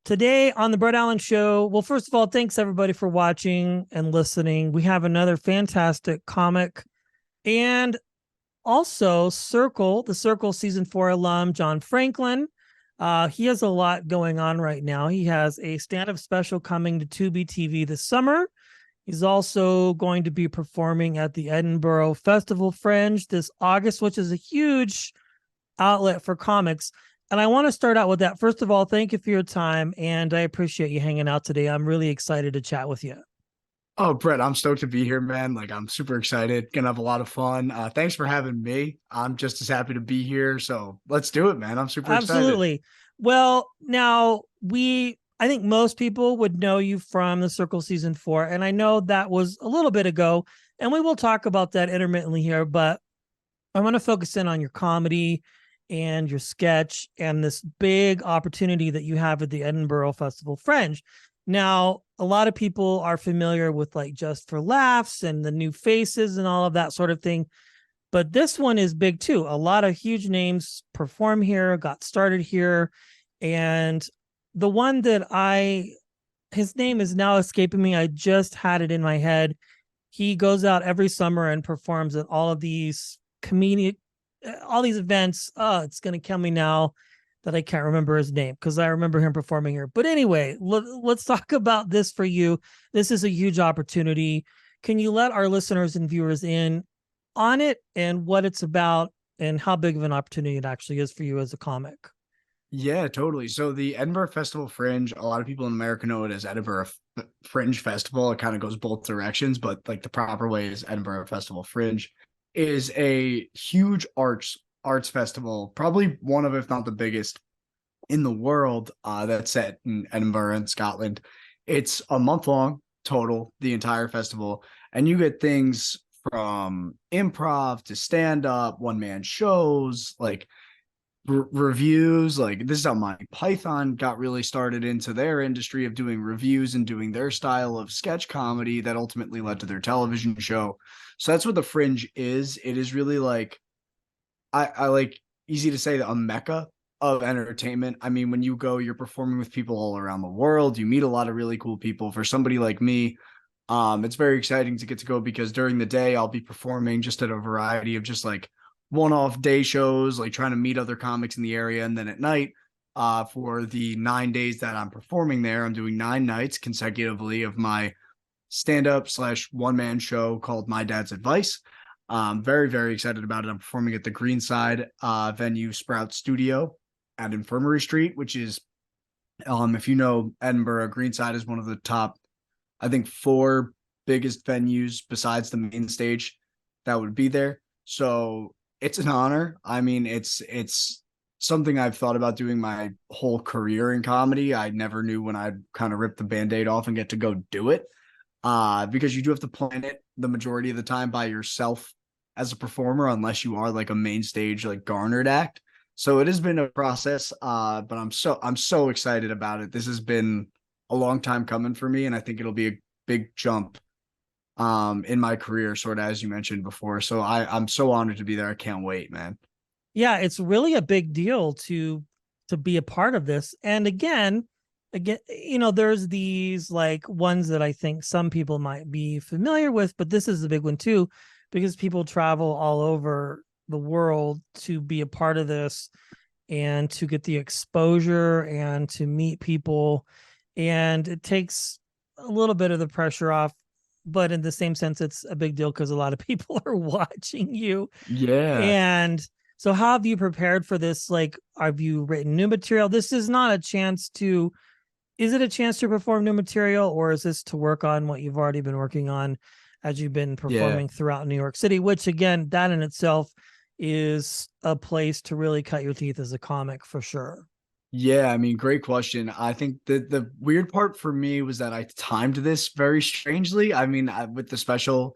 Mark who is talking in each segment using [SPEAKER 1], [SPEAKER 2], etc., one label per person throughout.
[SPEAKER 1] Today on the Brett Allen Show, well, first of all, thanks everybody for watching and listening. We have another fantastic comic and also the Circle season 4 alum, John Franklin. He has a lot going on right now. He has a stand-up special coming to Tubi TV this summer. He's also going to be performing at the Edinburgh Festival Fringe this August, which is a huge outlet for comics. And I want to start out with that. First of all, thank you for your time, and I appreciate you hanging out today. I'm really excited to chat with you.
[SPEAKER 2] Oh, Brett, I'm stoked to be here, man. Like, I'm super excited. Gonna have a lot of fun. Thanks for having me. I'm just as happy to be here. So let's do it, man. I'm super excited.
[SPEAKER 1] Absolutely. Well, now I think most people would know you from the Circle season 4, and I know that was a little bit ago, and we will talk about that intermittently here, but I want to focus in on your comedy and your sketch and this big opportunity that you have at the Edinburgh Festival Fringe. Now, a lot of people are familiar with like Just for Laughs and the new faces and all of that sort of thing. But this one is big too. A lot of huge names perform here, got started here. And the one his name is now escaping me. I just had it in my head. He goes out every summer and performs at all of these events. Oh, it's going to kill me now that I can't remember his name because I remember him performing here. But anyway, let's talk about this for you. This is a huge opportunity. Can you let our listeners and viewers in on it and what it's about and how big of an opportunity it actually is for you as a comic?
[SPEAKER 2] Yeah, totally. So the Edinburgh Festival Fringe, a lot of people in America know it as Edinburgh Fringe Festival. It kind of goes both directions, but like the proper way is Edinburgh Festival Fringe, is a huge arts festival, probably one of, if not the biggest in the world, that's set in Edinburgh in Scotland. It's a month long total, the entire festival, and you get things from improv to stand up, one man shows, like reviews. Like, this is how Monty Python got really started into their industry of doing reviews and doing their style of sketch comedy that ultimately led to their television show. So that's what the Fringe is. It is really like, I like, easy to say, a mecca of entertainment. I mean, when you go, you're performing with people all around the world. You meet a lot of really cool people. For somebody like me, it's very exciting to get to go because during the day I'll be performing just at a variety of just like one-off day shows, like trying to meet other comics in the area. And then at night, for the 9 days that I'm performing there, I'm doing 9 nights consecutively of my stand-up / one-man show called My Dad's Advice. Very, very excited about it. I'm performing at the Greenside venue, Sprout Studio at Infirmary Street, which is, if you know Edinburgh, Greenside is one of the top, I think, 4 biggest venues besides the main stage that would be there. So it's an honor. I mean, it's something I've thought about doing my whole career in comedy. I never knew when I'd kind of rip the Band-Aid off and get to go do it. Because you do have to plan it the majority of the time by yourself as a performer, unless you are like a main stage, like garnered act. So it has been a process, but I'm so excited about it. This has been a long time coming for me, and I think it'll be a big jump in my career, sort of, as you mentioned before. So I'm so honored to be there. I can't wait, man.
[SPEAKER 1] Yeah, it's really a big deal to be a part of this. And again, there's these like ones that I think some people might be familiar with, but this is a big one too, because people travel all over the world to be a part of this and to get the exposure and to meet people. And it takes a little bit of the pressure off, but in the same sense, it's a big deal because a lot of people are watching you.
[SPEAKER 2] Yeah.
[SPEAKER 1] And so how have you prepared for this? Like, have you written new material? This is not a chance to, is it a chance to perform new material, or is this to work on what you've already been working on as you've been
[SPEAKER 2] Yeah.
[SPEAKER 1] performing throughout New York City, which again, that in itself is a place to really cut your teeth as a comic for sure.
[SPEAKER 2] Yeah, I mean, great question. I think the weird part for me was that I timed this very strangely. I mean, with the special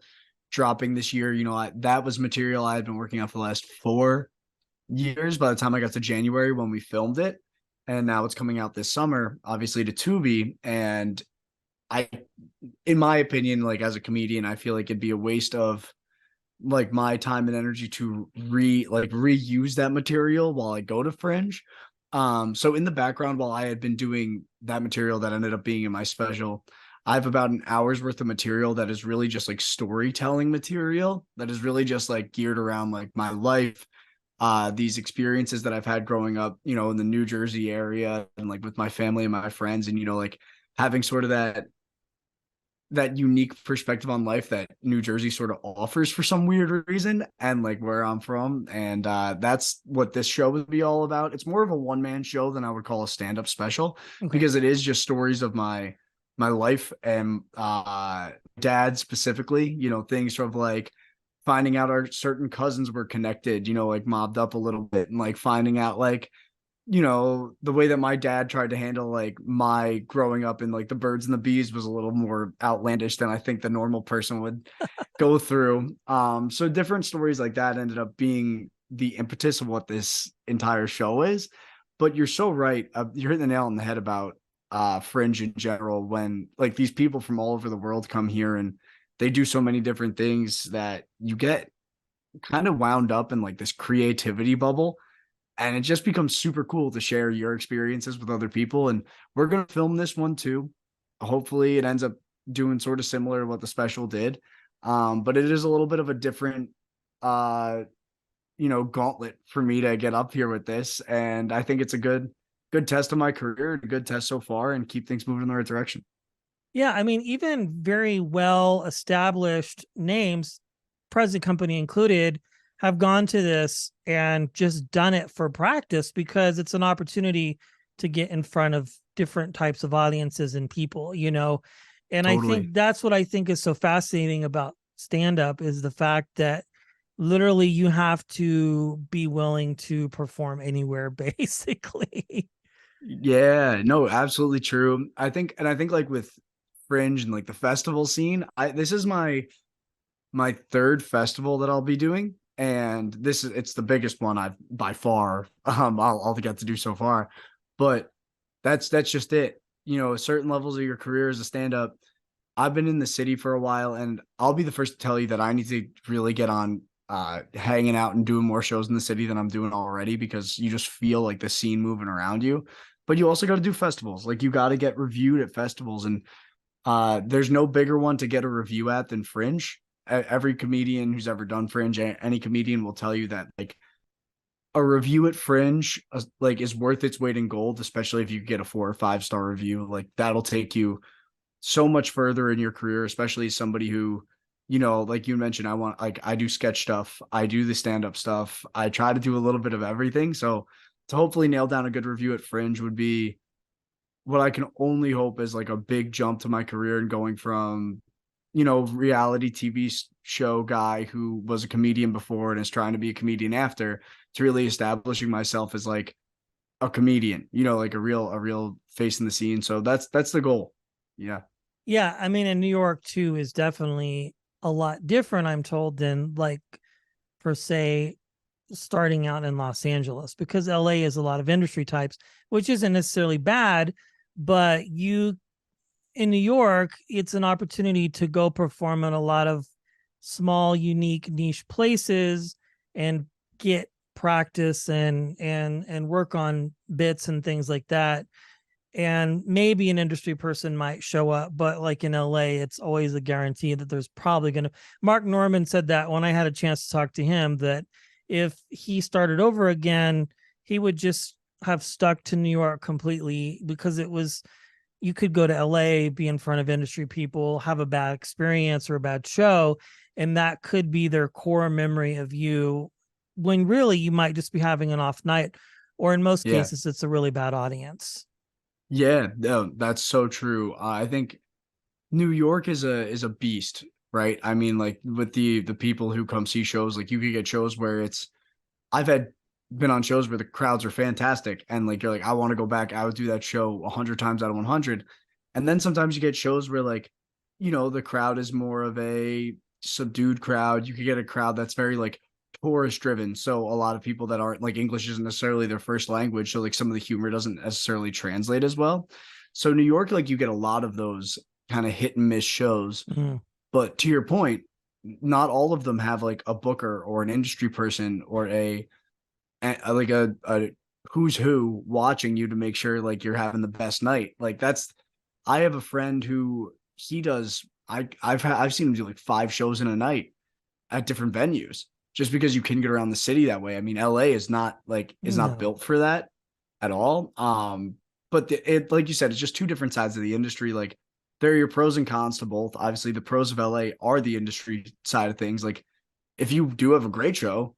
[SPEAKER 2] dropping this year, that was material I had been working on for the last 4 years by the time I got to January when we filmed it. And now it's coming out this summer, obviously, to Tubi. And I, in my opinion, like, as a comedian, I feel like it'd be a waste of like my time and energy to reuse that material while I go to Fringe. So in the background, while I had been doing that material that ended up being in my special, I have about an hour's worth of material that is really just like storytelling material that is really just like geared around like my life, these experiences that I've had growing up, you know, in the New Jersey area and like with my family and my friends, and, you know, like having sort of that unique perspective on life that New Jersey sort of offers for some weird reason, and like where I'm from. And that's what this show would be all about. It's more of a one-man show than I would call a stand-up special,
[SPEAKER 1] Okay.
[SPEAKER 2] because it is just stories of my life and dad specifically, you know, things from like finding out our certain cousins were connected, you know, like mobbed up a little bit, and like finding out like, you know, the way that my dad tried to handle like my growing up in like the birds and the bees was a little more outlandish than I think the normal person would go through. So different stories like that ended up being the impetus of what this entire show is. But you're so right. You're hitting the nail on the head about Fringe in general, when like these people from all over the world come here and they do so many different things that you get kind of wound up in like this creativity bubble, and it just becomes super cool to share your experiences with other people. And we're going to film this one too. Hopefully it ends up doing sort of similar to what the special did. But it is a little bit of a different you know, gauntlet for me to get up here with this, and I think it's a good test of my career, a good test so far, and keep things moving in the right direction.
[SPEAKER 1] Yeah, I mean, even very well established names, present company included, have gone to this and just done it for practice because it's an opportunity to get in front of different types of audiences and people, you know. And I
[SPEAKER 2] Totally.
[SPEAKER 1] think that's what I think is so fascinating about stand up is the fact that literally you have to be willing to perform anywhere basically.
[SPEAKER 2] Yeah, no, absolutely true. I think like with Fringe and like the festival scene, this is my third festival that I'll be doing, and it's the biggest one I've by far I'll get to do so far. But that's just it. You know, certain levels of your career as a stand-up. I've been in the city for a while, and I'll be the first to tell you that I need to really get on hanging out and doing more shows in the city than I'm doing already, because you just feel like the scene moving around you. But you also got to do festivals. Like you got to get reviewed at festivals, and there's no bigger one to get a review at than Fringe. Every comedian who's ever done Fringe, any comedian will tell you that like a review at Fringe like is worth its weight in gold, especially if you get a 4 or 5 star review. Like that'll take you so much further in your career, especially somebody who, you know, like you mentioned, I do sketch stuff, I do the stand-up stuff, I try to do a little bit of everything. So to hopefully nail down a good review at Fringe would be what I can only hope is like a big jump to my career, and going from, you know, reality TV show guy who was a comedian before and is trying to be a comedian after, to really establishing myself as like a comedian, you know, like a real face in the scene. So that's the goal. Yeah.
[SPEAKER 1] Yeah, I mean, in New York too is definitely a lot different, I'm told, than like per se starting out in Los Angeles, because LA is a lot of industry types, which isn't necessarily bad, but you in New York, it's an opportunity to go perform in a lot of small, unique, niche places and get practice and work on bits and things like that. And maybe an industry person might show up, but like in LA, it's always a guarantee that there's probably going to. Mark Norman said that when I had a chance to talk to him, that if he started over again, he would just have stuck to New York completely, because it was, you could go to LA, be in front of industry people, have a bad experience or a bad show, and that could be their core memory of you, when really you might just be having an off night, or in most
[SPEAKER 2] Yeah.
[SPEAKER 1] cases, it's a really bad audience.
[SPEAKER 2] Yeah. No, that's so true. I think New York is a beast, right? I mean, like with the people who come see shows, like you could get shows where it's I've had been on shows where the crowds are fantastic, and like you're like, I want to go back. I would do that show 100 times out of 100. And then sometimes you get shows where like, you know, the crowd is more of a subdued crowd. You could get a crowd that's very like tourist driven. So a lot of people that aren't like, English isn't necessarily their first language. So like some of the humor doesn't necessarily translate as well. So New York, like you get a lot of those kind of hit and miss shows.
[SPEAKER 1] Mm.
[SPEAKER 2] But to your point, not all of them have like a booker or an industry person or like a who's who watching you to make sure like you're having the best night. Like that's I have a friend who he does I've seen him do like 5 shows in a night at different venues just because you can get around the city that way. I mean, LA is not
[SPEAKER 1] No.
[SPEAKER 2] built for that at all. But it like you said, it's just two different sides of the industry. Like there are your pros and cons to both. Obviously, the pros of LA are the industry side of things. Like if you do have a great show,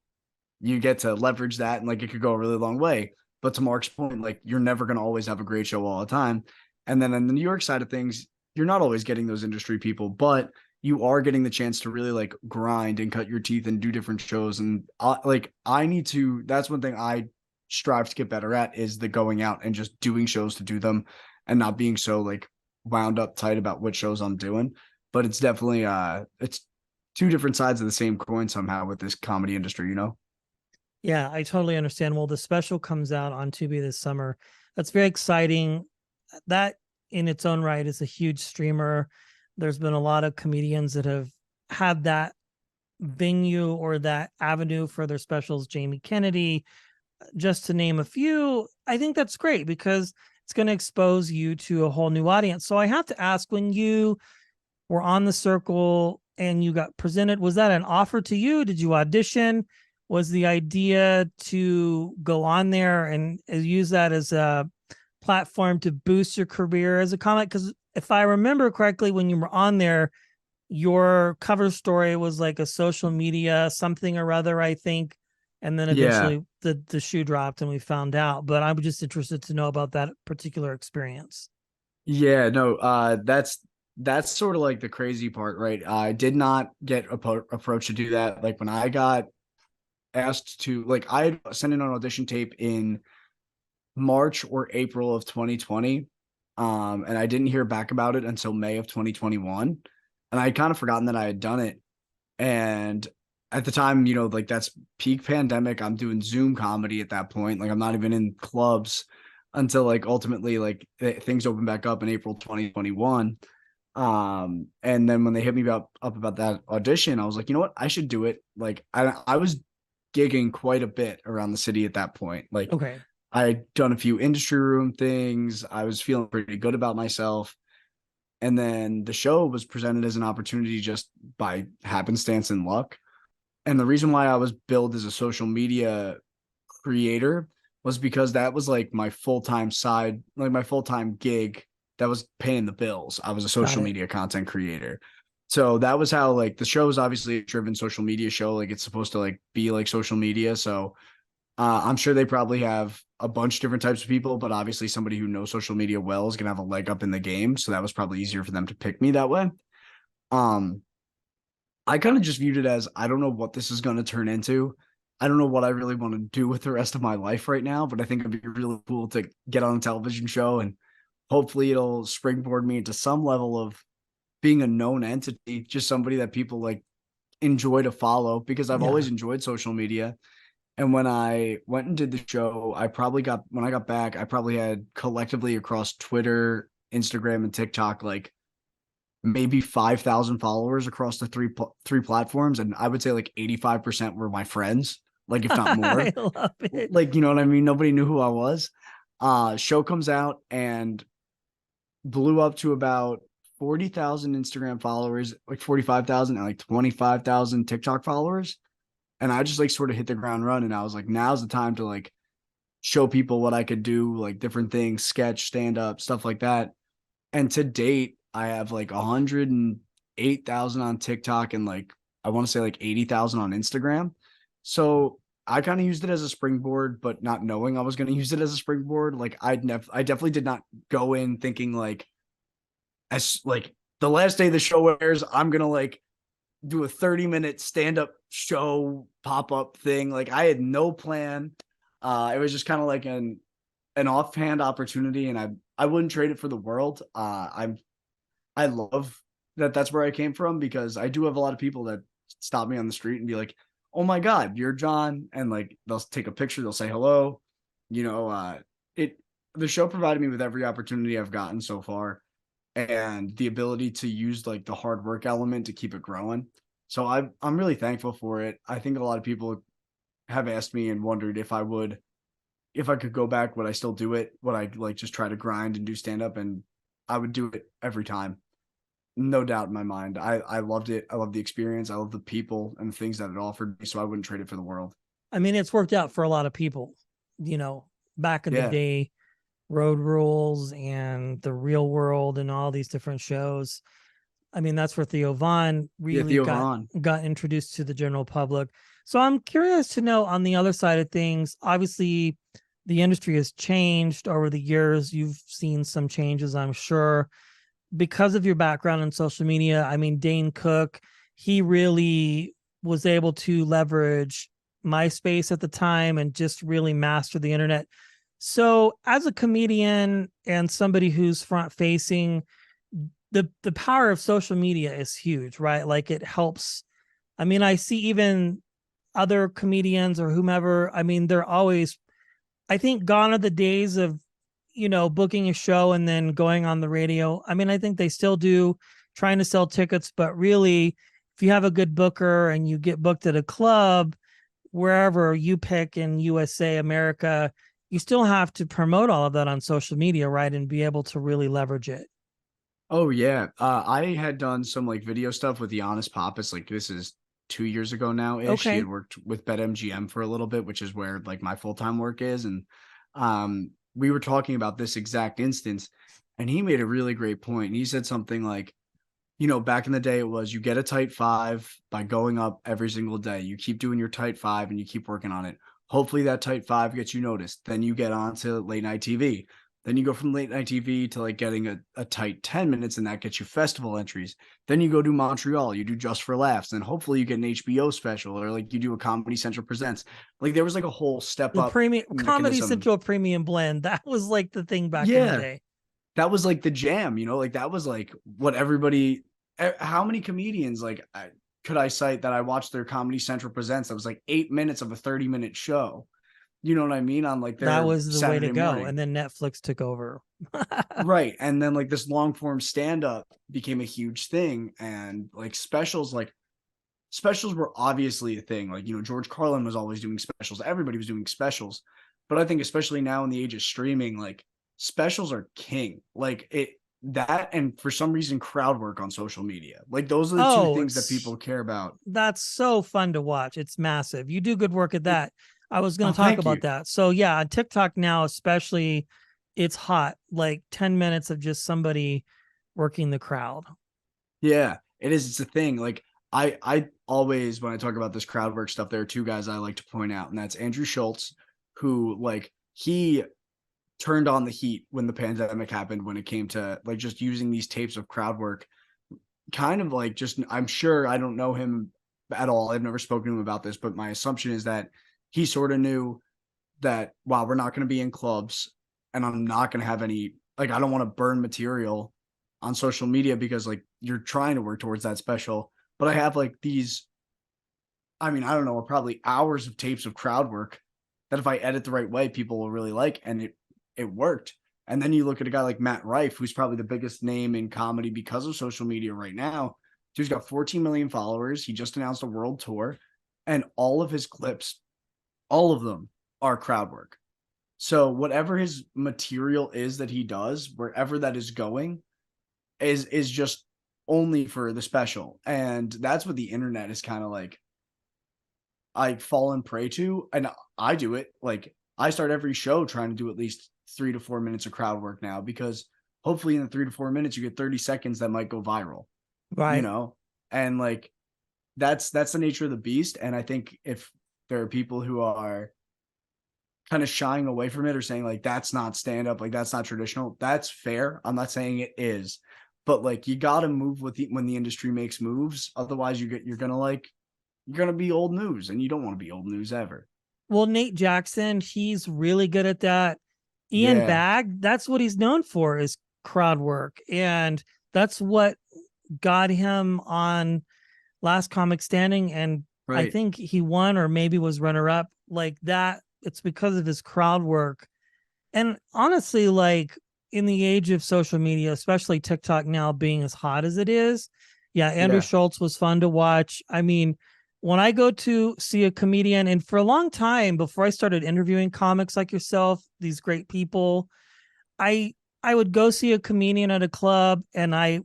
[SPEAKER 2] you get to leverage that and like it could go a really long way. But to Mark's point, like you're never going to always have a great show all the time. And then on the New York side of things, you're not always getting those industry people, but you are getting the chance to really like grind and cut your teeth and do different shows. And that's one thing I strive to get better at is the going out and just doing shows to do them and not being so like wound up tight about what shows I'm doing. But it's definitely, it's two different sides of the same coin somehow with this comedy industry, you know?
[SPEAKER 1] Yeah, I totally understand. Well, the special comes out on Tubi this summer. That's very exciting. That in its own right is a huge streamer. There's been a lot of comedians that have had that venue or that avenue for their specials. Jamie Kennedy, just to name a few. I think that's great because it's going to expose you to a whole new audience. So I have to ask, when you were on the circle and you got presented, was that an offer to you? Did you audition? Was the idea to go on there and use that as a platform to boost your career as a comic? Because if I remember correctly, when you were on there, your cover story was like a social media something or other, I think. And then
[SPEAKER 2] Yeah.
[SPEAKER 1] eventually the shoe dropped and we found out. But I'm just interested to know about that particular experience.
[SPEAKER 2] Yeah, no, that's sort of like the crazy part, right? I did not get approached to do that. Like when I got asked to, like, I sent in an audition tape in March or April of 2020, and I didn't hear back about it until May of 2021, and I had kind of forgotten that I had done it. And at the time, you know, like that's peak pandemic. I'm doing Zoom comedy at that point. Like I'm not even in clubs until like ultimately like things opened back up in April 2021. And then when they hit me up about that audition, I was like, you know what, I should do it. Like I was gigging quite a bit around the city at that point. Like
[SPEAKER 1] Okay.
[SPEAKER 2] I had done a few industry room things. I was feeling pretty good about myself. And then the show was presented as an opportunity just by happenstance and luck. And the reason why I was billed as a social media creator was because that was like my full-time side, like my full-time gig that was paying the bills. I was a
[SPEAKER 1] Got
[SPEAKER 2] social
[SPEAKER 1] it.
[SPEAKER 2] media content creator. So that was how like the show is obviously a driven social media show. Like it's supposed to like be like social media. So I'm sure they probably have a bunch of different types of people, but obviously somebody who knows social media well is gonna have a leg up in the game. So that was probably easier for them to pick me that way. Um, I kind of just viewed it as I don't know what this is going to turn into. I don't know what I really want to do with the rest of my life right now, but I think it'd be really cool to get on a television show and hopefully it'll springboard me into some level of being a known entity, just somebody that people like enjoy to follow because I've
[SPEAKER 1] Yeah.
[SPEAKER 2] always enjoyed social media. And when I went and did the show, when I got back, I probably had collectively across Twitter, Instagram, and TikTok like maybe 5,000 followers across the three platforms, and I would say like 85% were my friends, like if not
[SPEAKER 1] I
[SPEAKER 2] more.
[SPEAKER 1] love it.
[SPEAKER 2] Like, you know what I mean? Nobody knew who I was. Show comes out and blew up to about 40,000 Instagram followers, like 45,000 and like 25,000 TikTok followers. And I just like sort of hit the ground running. I was like, now's the time to like show people what I could do, like different things, sketch, stand up, stuff like that. And to date, I have like 108,000 on TikTok and like I want to say like 80,000 on Instagram. So I kind of used it as a springboard, but not knowing I was going to use it as a springboard. Like I definitely did not go in thinking like as like the last day the show airs, I'm gonna like do a 30-minute stand-up show pop-up thing. Like I had no plan. It was just kind of like an offhand opportunity, and I wouldn't trade it for the world. I love that that's where I came from because I do have a lot of people that stop me on the street and be like, "Oh my God, you're John," and like they'll take a picture, they'll say hello. You know, it the show provided me with every opportunity I've gotten so far, and the ability to use like the hard work element to keep it growing. So I'm really thankful for it. I think a lot of people have asked me and wondered if I would if I could go back, would I still do it? Would I like just try to grind and do stand up? And I would do it every time. No doubt in my mind. I loved it. I loved the experience. I love the people and the things that it offered me. So I wouldn't trade it for the world.
[SPEAKER 1] I mean, it's worked out for a lot of people, you know, back in the
[SPEAKER 2] Yeah.
[SPEAKER 1] day, Road Rules and The Real World and all these different shows. I mean, that's where Theo Von
[SPEAKER 2] Yeah.
[SPEAKER 1] really
[SPEAKER 2] Theo
[SPEAKER 1] got
[SPEAKER 2] Vaughn.
[SPEAKER 1] introduced to the general public. So I'm curious to know on the other side of things, obviously the industry has changed over the years. You've seen some changes, I'm sure, because of your background in social media. I mean, Dane Cook, he really was able to leverage MySpace at the time and just really master the internet. So as a comedian and somebody who's front facing, the power of social media is huge, right? Like it helps. I mean, I see even other comedians or whomever, I mean, they're always, I think, gone are the days of, you know, booking a show and then going on the radio. I mean, I think they still do, trying to sell tickets, but really, if you have a good booker and you get booked at a club, wherever you pick in USA, America, you still have to promote all of that on social media, right? And be able to really leverage it.
[SPEAKER 2] Oh yeah. I had done some like video stuff with the Honest Papas. Like this is 2 years ago now ish. He
[SPEAKER 1] Okay.
[SPEAKER 2] had worked with BetMGM for a little bit, which is where like my full-time work is. And we were talking about this exact instance, and he made a really great point. And he said something like, you know, back in the day, it was you get a tight five by going up every single day. You keep doing your tight five and you keep working on it. Hopefully, that tight five gets you noticed. Then you get on to late night TV. Then you go from late night TV to like getting a tight 10 minutes, and that gets you festival entries. Then you go to Montreal, you do Just for Laughs. Then hopefully you get an HBO special, or like you do a Comedy Central Presents. Like there was like a whole step
[SPEAKER 1] The
[SPEAKER 2] up
[SPEAKER 1] premium Comedy
[SPEAKER 2] mechanism.
[SPEAKER 1] Central premium blend, that was like the thing back in the
[SPEAKER 2] Yeah,
[SPEAKER 1] day.
[SPEAKER 2] that was like the jam, you know, like that was like what everybody, how many comedians like could I cite that I watched their Comedy Central Presents? That was like 8 minutes of a 30-minute show. You know what I mean? On like
[SPEAKER 1] That
[SPEAKER 2] their
[SPEAKER 1] was the way to
[SPEAKER 2] Saturday
[SPEAKER 1] go.
[SPEAKER 2] morning.
[SPEAKER 1] And then Netflix took over.
[SPEAKER 2] Right. And then like this long form stand up became a huge thing. And like specials were obviously a thing. Like, you know, George Carlin was always doing specials. Everybody was doing specials. But I think especially now in the age of streaming, like specials are king. Like it, that, and for some reason crowd work on social media. Like those are the two
[SPEAKER 1] Oh,
[SPEAKER 2] things that
[SPEAKER 1] it's
[SPEAKER 2] people care about.
[SPEAKER 1] that's so fun to watch. It's massive. You do good work at that. I was going
[SPEAKER 2] Oh,
[SPEAKER 1] to talk
[SPEAKER 2] thank
[SPEAKER 1] about
[SPEAKER 2] you.
[SPEAKER 1] that. So yeah, on TikTok now, especially, it's hot. Like 10 minutes of just somebody working the crowd.
[SPEAKER 2] Yeah, it is. It's a thing. Like I always, when I talk about this crowd work stuff, there are two guys I like to point out, and that's Andrew Schultz, who like he turned on the heat when the pandemic happened, when it came to like just using these tapes of crowd work. Kind of like just, I'm sure, I don't know him at all. I've never spoken to him about this, but my assumption is that he sort of knew that, wow, we're not going to be in clubs, and I'm not going to have any, like, I don't want to burn material on social media because like you're trying to work towards that special. But I have like these, I mean, I don't know, probably hours of tapes of crowd work that if I edit the right way, people will really like. And it worked. And then you look at a guy like Matt Rife, who's probably the biggest name in comedy because of social media right now. Dude's got 14 million followers. He just announced a world tour, and all of his clips, all of them are crowd work. So whatever his material is that he does, wherever that is going, is just only for the special. And that's what the internet is kind of like I fallen prey to. And I do it. Like I start every show trying to do at least 3 to 4 minutes of crowd work now, because hopefully in the 3 to 4 minutes you get 30 seconds that might go viral, you
[SPEAKER 1] Right.
[SPEAKER 2] know? And like that's the nature of the beast. And I think if there are people who are kind of shying away from it or saying like that's not stand up, like that's not traditional, that's fair. I'm not saying it is, but like you got to move with when the industry makes moves. Otherwise you're gonna be old news, and you don't want to be old news ever.
[SPEAKER 1] Well, Nate Jackson, he's really good at that. Ian
[SPEAKER 2] Yeah,
[SPEAKER 1] Bagg, that's what he's known for, is crowd work. And that's what got him on Last Comic Standing. And I
[SPEAKER 2] right.
[SPEAKER 1] think he won or maybe was runner up like that. It's because of his crowd work. And honestly, like in the age of social media, especially TikTok now being as hot as it is, yeah, Andrew
[SPEAKER 2] Yeah.
[SPEAKER 1] Schultz was fun to watch. I mean, when I go to see a comedian, and for a long time before I started interviewing comics like yourself, these great people, I I would go see a comedian at a club, and I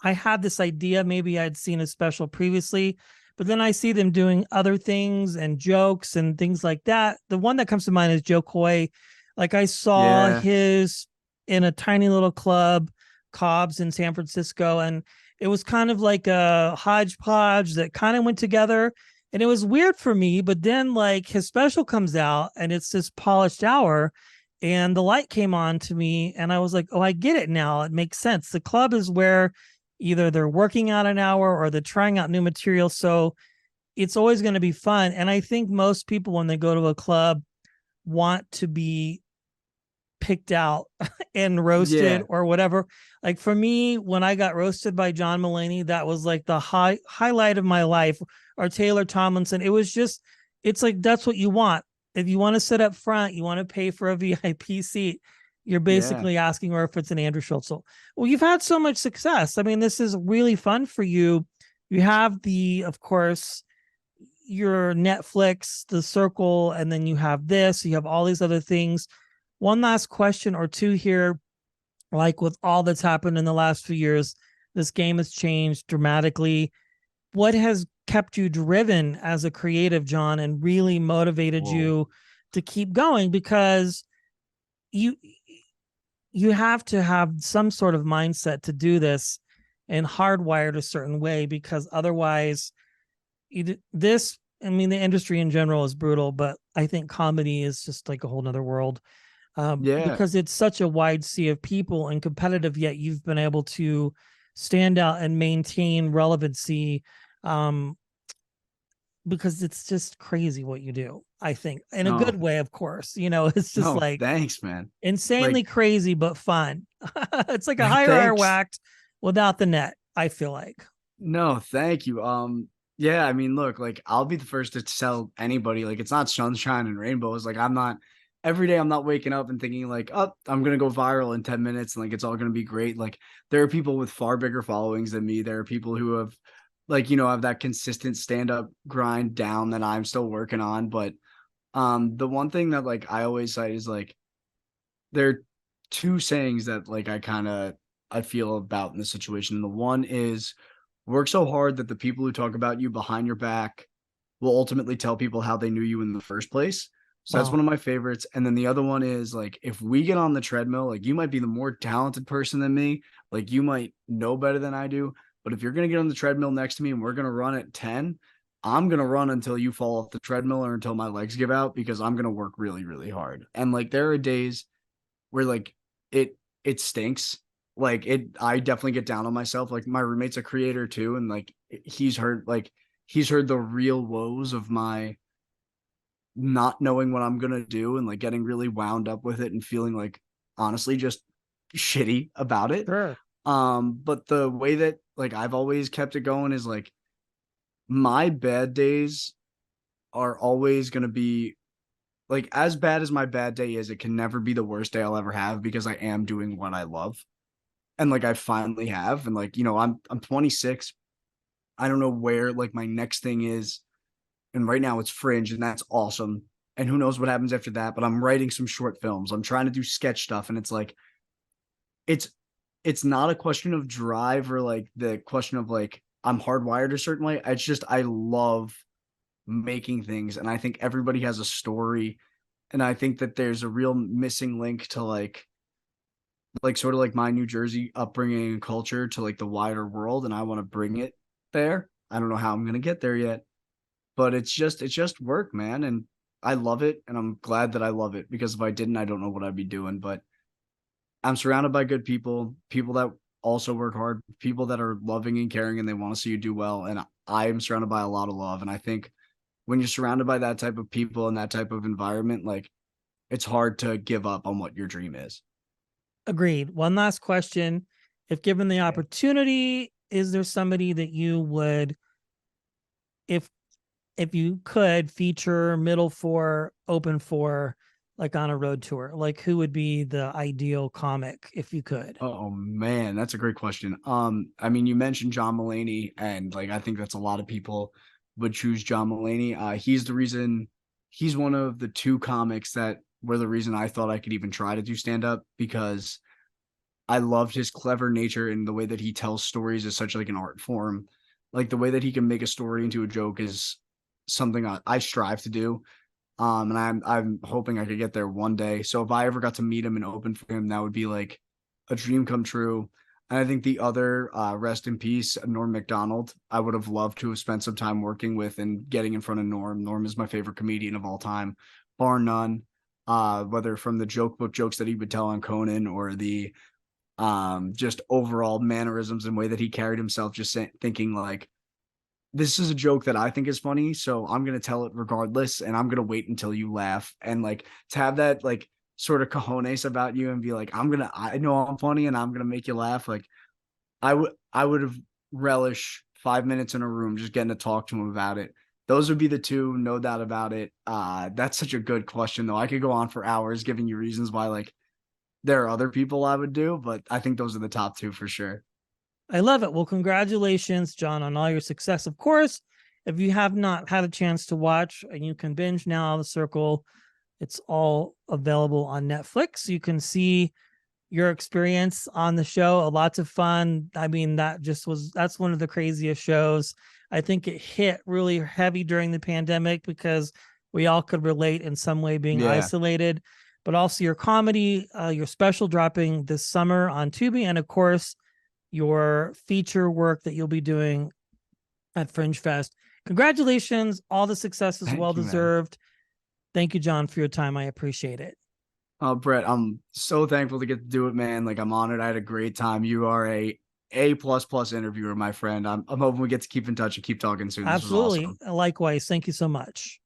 [SPEAKER 1] had this idea, maybe I'd seen a special previously, but then I see them doing other things and jokes and things like that. The one that comes to mind is Joe Coy. Like I saw
[SPEAKER 2] Yeah.
[SPEAKER 1] his in a tiny little club, Cobb's in San Francisco, and it was kind of like a hodgepodge that kind of went together. And it was weird for me, but then like his special comes out and it's this polished hour, and the light came on to me, and I was like, oh, I get it now. It makes sense. The club is where either they're working out an hour or they're trying out new material. So it's always going to be fun. And I think most people, when they go to a club, want to be picked out and roasted
[SPEAKER 2] Yeah.
[SPEAKER 1] or whatever. Like for me, when I got roasted by John Mulaney, that was like the highlight of my life. Or Taylor Tomlinson. It was just, it's like that's what you want. If you want to sit up front, you want to pay for a VIP seat. You're
[SPEAKER 2] Yeah.
[SPEAKER 1] basically asking, or if it's an Andrew Schultz. Well, you've had so much success. I mean, this is really fun for you. You have of course, your Netflix, The Circle, and then you have this. You have all these other things. One last question or two here. Like with all that's happened in the last few years, this game has changed dramatically. What has kept you driven as a creative, John, and really motivated
[SPEAKER 2] Whoa.
[SPEAKER 1] you to keep going? Because you you have to have some sort of mindset to do this and hardwired a certain way, because otherwise this, I mean, the industry in general is brutal, but I think comedy is just like a whole nother world,
[SPEAKER 2] Yeah.
[SPEAKER 1] because it's such a wide sea of people and competitive, yet you've been able to stand out and maintain relevancy, um, because it's just crazy what you do. I think in a
[SPEAKER 2] No.
[SPEAKER 1] good way, of course, it's just
[SPEAKER 2] No.
[SPEAKER 1] like
[SPEAKER 2] Thanks, man.
[SPEAKER 1] insanely
[SPEAKER 2] Like,
[SPEAKER 1] cigh but fun. It's like a
[SPEAKER 2] like,
[SPEAKER 1] higher air
[SPEAKER 2] thanks.
[SPEAKER 1] whacked without the net, I feel like.
[SPEAKER 2] No, thank you. Yeah, I mean, look, like I'll be the first to tell anybody, like it's not sunshine and rainbows. Like I'm not every day I'm not waking up and thinking like, oh, I'm gonna go viral in 10 minutes and like it's all gonna be great. Like there are people with far bigger followings than me. There are people who have like, have that consistent stand-up grind down that I'm still working on. But the one thing that like I always cite is like there are two sayings that like I feel about in this situation. And the one is work so hard that the people who talk about you behind your back will ultimately tell people how they knew you in the first place. So that's one
[SPEAKER 1] Wow.
[SPEAKER 2] of my favorites. And then the other one is like, if we get on the treadmill, like you might be the more talented person than me, like you might know better than I do. But if you're going to get on the treadmill next to me and we're going to run at 10, I'm going to run until you fall off the treadmill or until my legs give out because I'm going to work really, really hard. And like there are days where like it stinks. Like I definitely get down on myself. Like my roommate's a creator too, and he's heard the real woes of my not knowing what I'm gonna do and like getting really wound up with it and feeling like honestly just shitty about it.
[SPEAKER 1] Sure.
[SPEAKER 2] But the way that like I've always kept it going is like my bad days are always gonna be like as bad as my bad day is, it can never be the worst day I'll ever have because I am doing what I love. And like I finally have. And like, I'm 26. I don't know where like my next thing is. And right now it's Fringe, and that's awesome. And who knows what happens after that. But I'm writing some short films. I'm trying to do sketch stuff. And it's like it's it's not a question of drive or like the question of like I'm hardwired a certain way. It's just I love making things. And I think everybody has a story. And I think that there's a real missing link to like sort of like my New Jersey upbringing and culture to like the wider world, and I want to bring it there. I don't know how I'm gonna get there yet, but it's just work, man, and I love it, and I'm glad that I love it because if I didn't, I don't know what I'd be doing. But I'm surrounded by good people, people that also work hard, people that are loving and caring, and they want to see you do well. And I am surrounded by a lot of love, and I think when you're surrounded by that type of people and that type of environment, like it's hard to give up on what your dream is.
[SPEAKER 1] Agreed. One last question. If given the opportunity, is there somebody that you would, if if you could feature middle for, open for, like on a road tour, like who would be the ideal comic if you could?
[SPEAKER 2] Oh man, that's a great question. I mean, you mentioned John Mulaney, and like I think that's a lot of people would choose John Mulaney. He's the reason. He's one of the two comics that were the reason I thought I could even try to do stand up, because I loved his clever nature and the way that he tells stories is such like an art form. Like the way that he can make a story into a joke is something I strive to do. And I'm hoping I could get there one day. So if I ever got to meet him and open for him, that would be like a dream come true. And I think the other, rest in peace, Norm Macdonald, I would have loved to have spent some time working with and getting in front of Norm. Norm is my favorite comedian of all time, bar none. Whether from the joke book jokes that he would tell on Conan, or the just overall mannerisms and way that he carried himself, just thinking like, this is a joke that I think is funny, so I'm going to tell it regardless, and I'm going to wait until you laugh. And like to have that like sort of cojones about you and be like, I know I'm funny and I'm going to make you laugh. Like I would have relish 5 minutes in a room just getting to talk to him about it. Those would be the two, no doubt about it. That's such a good question though. I could go on for hours giving you reasons why like there are other people I would do, but I think those are the top two for sure.
[SPEAKER 1] I love it. Well, congratulations, John, on all your success. Of course, if you have not had a chance to watch, and you can binge now, The Circle, it's all available on Netflix. You can see your experience on the show. Lots of fun. I mean, that's one of the craziest shows. I think it hit really heavy during the pandemic because we all could relate in some way being isolated, but also your comedy, your special dropping this summer on Tubi, and of course, your feature work that you'll be doing at Fringe Fest. Congratulations. All the success is well deserved. Thank you, John, for your time. I appreciate it.
[SPEAKER 2] Brett, I'm so thankful to get to do it, man. Like, I'm honored. I had a great time. You are a plus interviewer, my friend. I'm hoping we get to keep in touch and keep talking soon.
[SPEAKER 1] Absolutely.
[SPEAKER 2] This was awesome.
[SPEAKER 1] Likewise. Thank you so much.